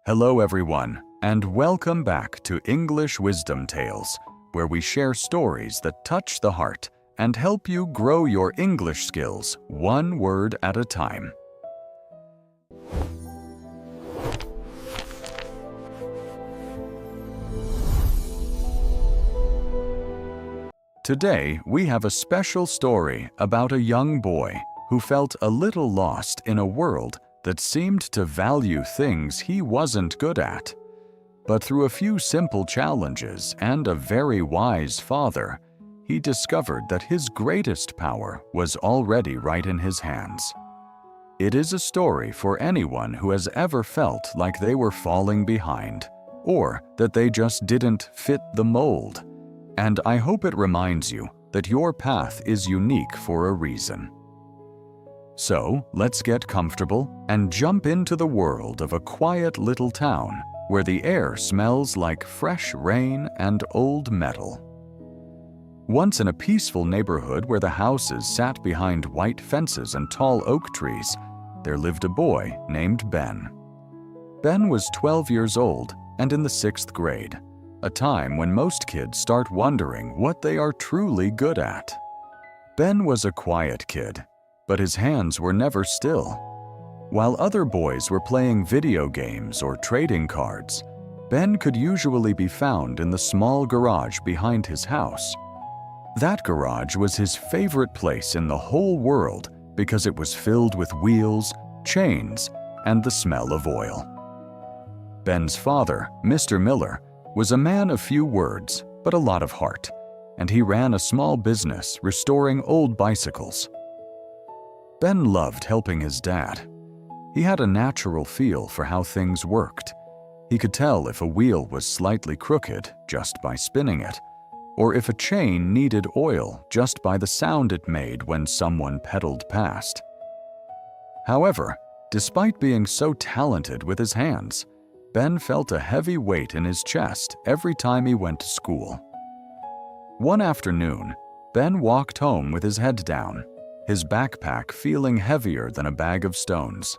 Hello everyone, and welcome back to English Wisdom Tales, where we share stories that touch the heart and help you grow your English skills one word at a time. Today, we have a special story about a young boy who felt a little lost in a world that seemed to value things he wasn't good at. But through a few simple challenges and a very wise father, he discovered that his greatest power was already right in his hands. It is a story for anyone who has ever felt like they were falling behind, or that they just didn't fit the mold. And I hope it reminds you that your path is unique for a reason. So, let's get comfortable and jump into the world of a quiet little town where the air smells like fresh rain and old metal. Once in a peaceful neighborhood where the houses sat behind white fences and tall oak trees, there lived a boy named Ben. Ben was 12 years old and in the 6th grade, a time when most kids start wondering what they are truly good at. Ben was a quiet kid, but his hands were never still. While other boys were playing video games or trading cards, Ben could usually be found in the small garage behind his house. That garage was his favorite place in the whole world because it was filled with wheels, chains, and the smell of oil. Ben's father, Mr. Miller, was a man of few words but a lot of heart, and he ran a small business restoring old bicycles. Ben loved helping his dad. He had a natural feel for how things worked. He could tell if a wheel was slightly crooked just by spinning it, or if a chain needed oil just by the sound it made when someone pedaled past. However, despite being so talented with his hands, Ben felt a heavy weight in his chest every time he went to school. One afternoon, Ben walked home with his head down, his backpack feeling heavier than a bag of stones.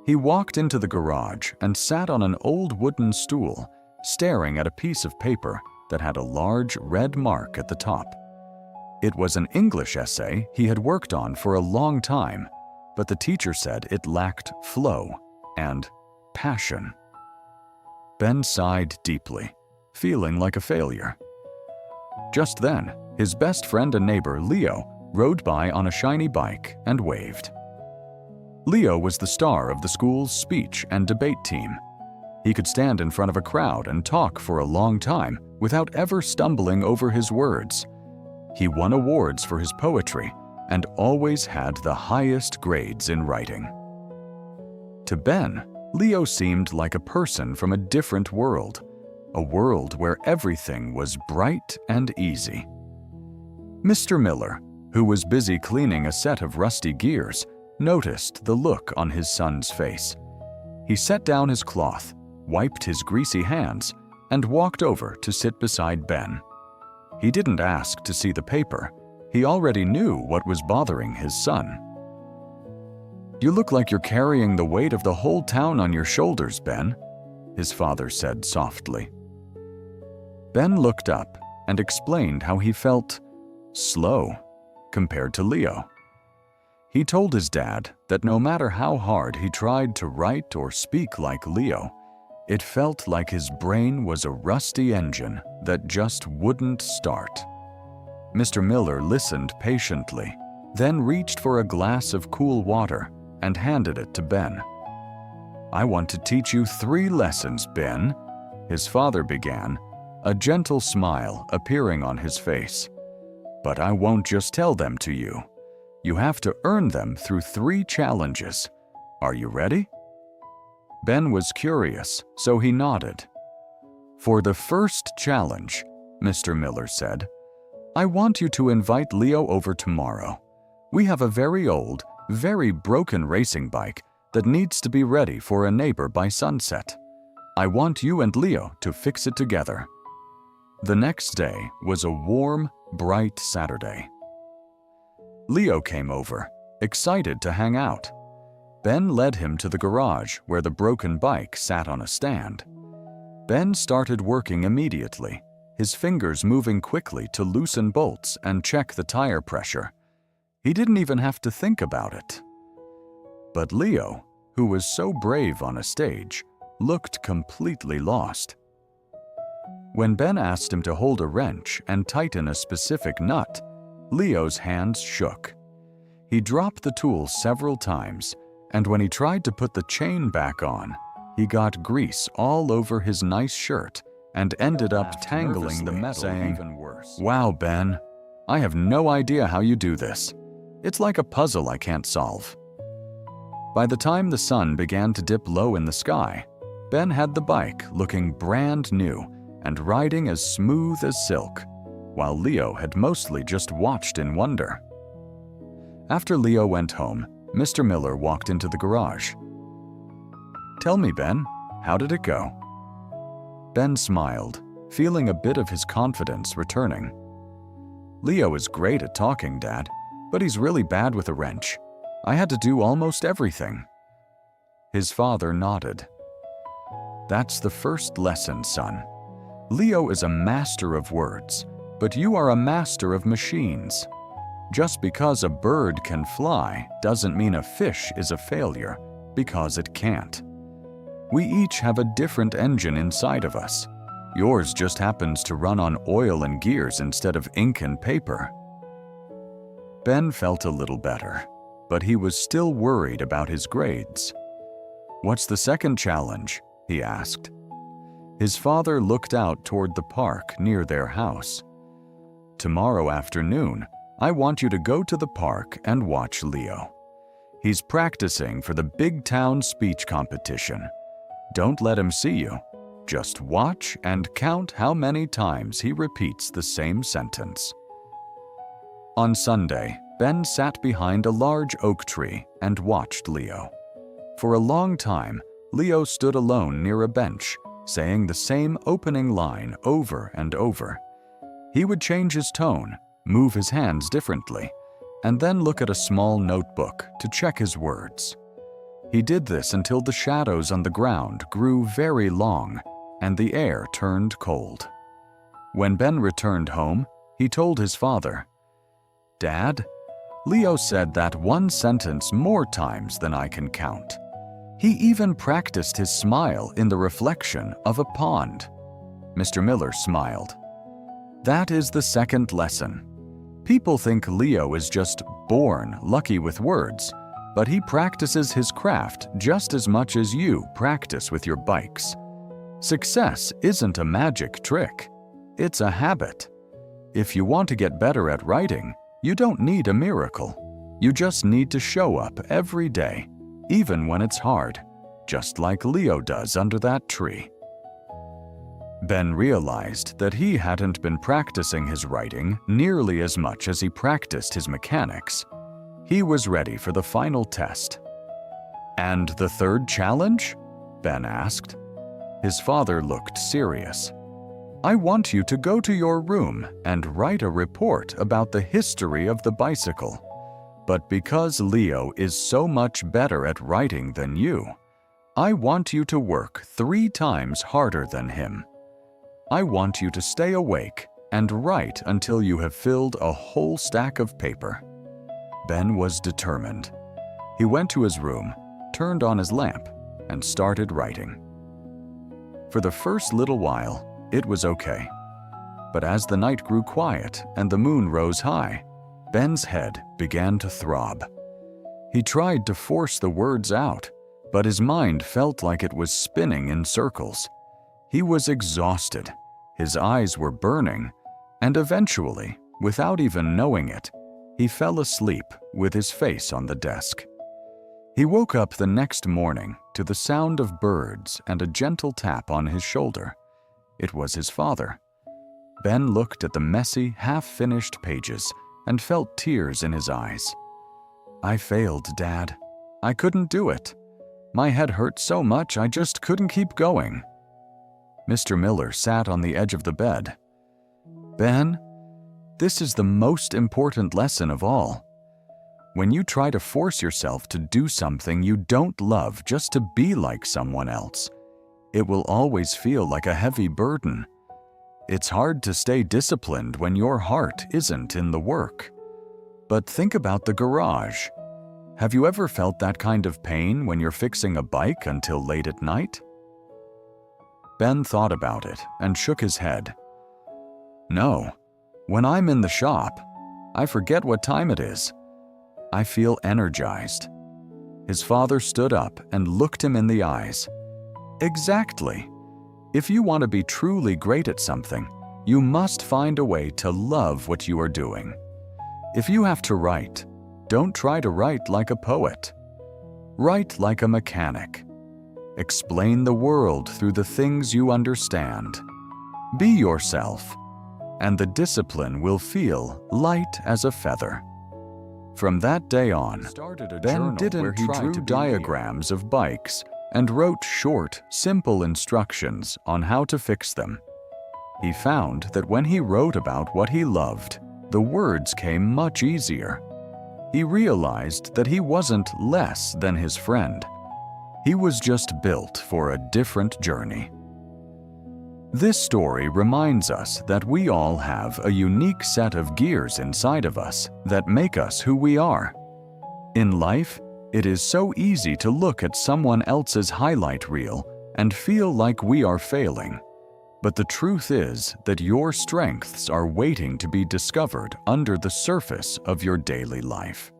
He walked into the garage and sat on an old wooden stool, staring at a piece of paper that had a large red mark at the top. It was an English essay he had worked on for a long time, but the teacher said it lacked flow and passion. Ben sighed deeply, feeling like a failure. Just then, his best friend and neighbor, Leo, rode by on a shiny bike and waved. Leo was the star of the school's speech and debate team. He could stand in front of a crowd and talk for a long time without ever stumbling over his words. He won awards for his poetry and always had the highest grades in writing. To Ben, Leo seemed like a person from a different world, a world where everything was bright and easy. Mr. Miller, who was busy cleaning a set of rusty gears, noticed the look on his son's face. He set down his cloth, wiped his greasy hands, and walked over to sit beside Ben. He didn't ask to see the paper. He already knew what was bothering his son. "You look like you're carrying the weight of the whole town on your shoulders, Ben," his father said softly. Ben looked up and explained how he felt slow compared to Leo. He told his dad that no matter how hard he tried to write or speak like Leo, it felt like his brain was a rusty engine that just wouldn't start. Mr. Miller listened patiently, then reached for a glass of cool water and handed it to Ben. "I want to teach you 3 lessons, Ben," his father began, a gentle smile appearing on his face. "But I won't just tell them to you. You have to earn them through 3 challenges. Are you ready?" Ben was curious, so he nodded. "For the first challenge," Mr. Miller said, "I want you to invite Leo over tomorrow. We have a very old, very broken racing bike that needs to be ready for a neighbor by sunset. I want you and Leo to fix it together." The next day was a warm, bright Saturday. Leo came over, excited to hang out. Ben led him to the garage where the broken bike sat on a stand. Ben started working immediately, his fingers moving quickly to loosen bolts and check the tire pressure. He didn't even have to think about it. But Leo, who was so brave on a stage, looked completely lost. When Ben asked him to hold a wrench and tighten a specific nut, Leo's hands shook. He dropped the tool several times, and when he tried to put the chain back on, he got grease all over his nice shirt and ended up tangling the metal saying, even worse. "Wow, Ben, I have no idea how you do this. It's like a puzzle I can't solve." By the time the sun began to dip low in the sky, Ben had the bike looking brand new and riding as smooth as silk, while Leo had mostly just watched in wonder. After Leo went home, Mr. Miller walked into the garage. "Tell me, Ben, how did it go?" Ben smiled, feeling a bit of his confidence returning. "Leo is great at talking, Dad, but he's really bad with a wrench. I had to do almost everything." His father nodded. "That's the first lesson, son. Leo is a master of words, but you are a master of machines. Just because a bird can fly doesn't mean a fish is a failure, because it can't. We each have a different engine inside of us. Yours just happens to run on oil and gears instead of ink and paper." Ben felt a little better, but he was still worried about his grades. "What's the second challenge?" he asked. His father looked out toward the park near their house. "Tomorrow afternoon, I want you to go to the park and watch Leo. He's practicing for the big town speech competition. Don't let him see you. Just watch and count how many times he repeats the same sentence." On Sunday, Ben sat behind a large oak tree and watched Leo. For a long time, Leo stood alone near a bench, saying the same opening line over and over. He would change his tone, move his hands differently, and then look at a small notebook to check his words. He did this until the shadows on the ground grew very long and the air turned cold. When Ben returned home, he told his father, "Dad, Leo said that one sentence more times than I can count. He even practiced his smile in the reflection of a pond." Mr. Miller smiled. "That is the second lesson. People think Leo is just born lucky with words, but he practices his craft just as much as you practice with your bikes. Success isn't a magic trick. It's a habit. If you want to get better at writing, you don't need a miracle. You just need to show up every day, even when it's hard, just like Leo does under that tree." Ben realized that he hadn't been practicing his writing nearly as much as he practiced his mechanics. He was ready for the final test. "And the third challenge?" Ben asked. His father looked serious. "I want you to go to your room and write a report about the history of the bicycle. But because Leo is so much better at writing than you, I want you to work 3 times harder than him. I want you to stay awake and write until you have filled a whole stack of paper." Ben was determined. He went to his room, turned on his lamp, and started writing. For the first little while, it was okay. But as the night grew quiet and the moon rose high, Ben's head began to throb. He tried to force the words out, but his mind felt like it was spinning in circles. He was exhausted, his eyes were burning, and eventually, without even knowing it, he fell asleep with his face on the desk. He woke up the next morning to the sound of birds and a gentle tap on his shoulder. It was his father. Ben looked at the messy, half-finished pages and felt tears in his eyes. "I failed, Dad. I couldn't do it. My head hurt so much I just couldn't keep going." Mr. Miller sat on the edge of the bed. "Ben, this is the most important lesson of all. when you try to force yourself to do something you don't love just to be like someone else, it will always feel like a heavy burden. It's hard to stay disciplined when your heart isn't in the work. But think about the garage. Have you ever felt that kind of pain when you're fixing a bike until late at night? Ben thought about it and shook his head. No, when I'm in the shop, I forget what time it is. I feel energized. His father stood up and looked him in the eyes. Exactly. If you want to be truly great at something, you must find a way to love what you are doing. If you have to write, don't try to write like a poet. Write like a mechanic. Explain the world through the things you understand. Be yourself, and the discipline will feel light as a feather. From that day on, Ben didn't try to diagrams of bikes and wrote short, simple instructions on how to fix them. He found that when he wrote about what he loved, the words came much easier. He realized that he wasn't less than his friend. He was just built for a different journey. This story reminds us that we all have a unique set of gears inside of us that make us who we are. In life, it is so easy to look at someone else's highlight reel and feel like we are failing. But the truth is that your strengths are waiting to be discovered under the surface of your daily life.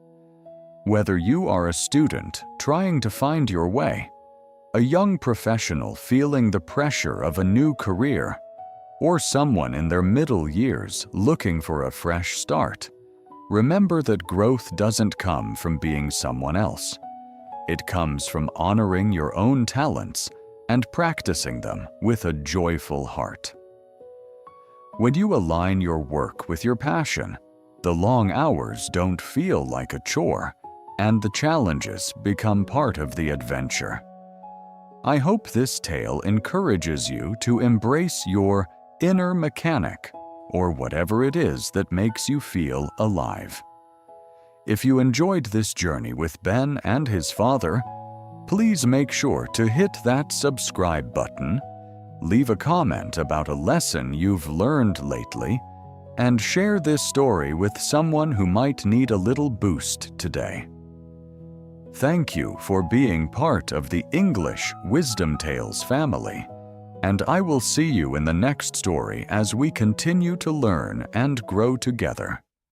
Whether you are a student trying to find your way, a young professional feeling the pressure of a new career, or someone in their middle years looking for a fresh start, remember that growth doesn't come from being someone else. It comes from honoring your own talents and practicing them with a joyful heart. When you align your work with your passion, the long hours don't feel like a chore, and the challenges become part of the adventure. I hope this tale encourages you to embrace your inner mechanic, or whatever it is that makes you feel alive. If you enjoyed this journey with Ben and his father, please make sure to hit that subscribe button, leave a comment about a lesson you've learned lately, and share this story with someone who might need a little boost today. Thank you for being part of the English Wisdom Tales family, and I will see you in the next story as we continue to learn and grow together.